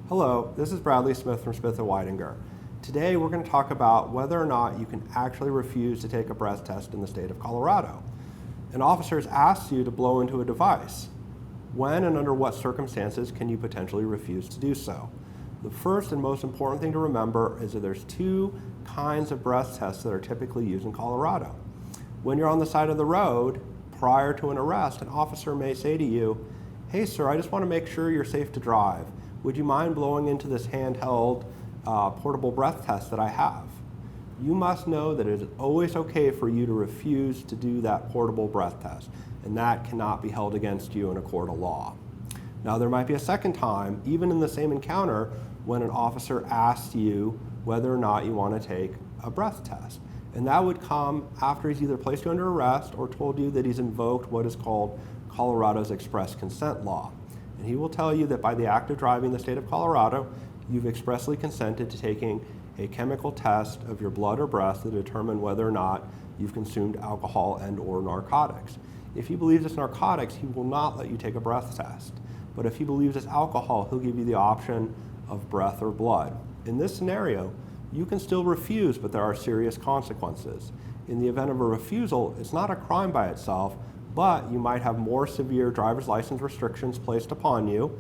Hello, this is Bradley Smith from Smith & Weidinger. Today we're going to talk about whether or not you can actually refuse to take a breath test in the state of Colorado. An officer has asked you to blow into a device. When and under what circumstances can you potentially refuse to do so? The first and most important thing to remember is that there's two kinds of breath tests that are typically used in Colorado. When you're on the side of the road, prior to an arrest, an officer may say to you, "Hey sir, I just want to make sure you're safe to drive. Would you mind blowing into this handheld portable breath test that I have?" You must know that it is always okay for you to refuse to do that portable breath test, and that cannot be held against you in a court of law. Now, there might be a second time, even in the same encounter, when an officer asks you whether or not you want to take a breath test. And that would come after he's either placed you under arrest or told you that he's invoked what is called Colorado's express consent law. And he will tell you that by the act of driving in the state of Colorado, you've expressly consented to taking a chemical test of your blood or breath to determine whether or not you've consumed alcohol and or narcotics. If he believes it's narcotics, he will not let you take a breath test. But if he believes it's alcohol, he'll give you the option of breath or blood. In this scenario, you can still refuse, but there are serious consequences. In the event of a refusal, it's not a crime by itself, but you might have more severe driver's license restrictions placed upon you,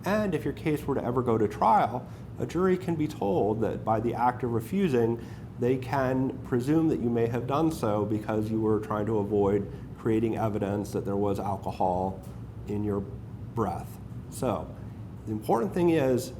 and if your case were to ever go to trial, a jury can be told that by the act of refusing, they can presume that you may have done so because you were trying to avoid creating evidence that there was alcohol in your breath. So, the important thing is,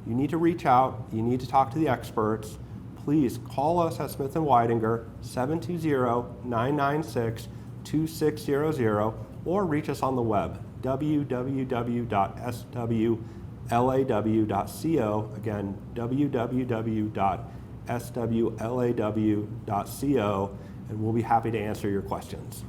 you need to reach out, you need to talk to the experts. Please call us at Smith & Weidinger, 720-996-2600, or reach us on the web, www.swlaw.co, again, www.swlaw.co, and we'll be happy to answer your questions.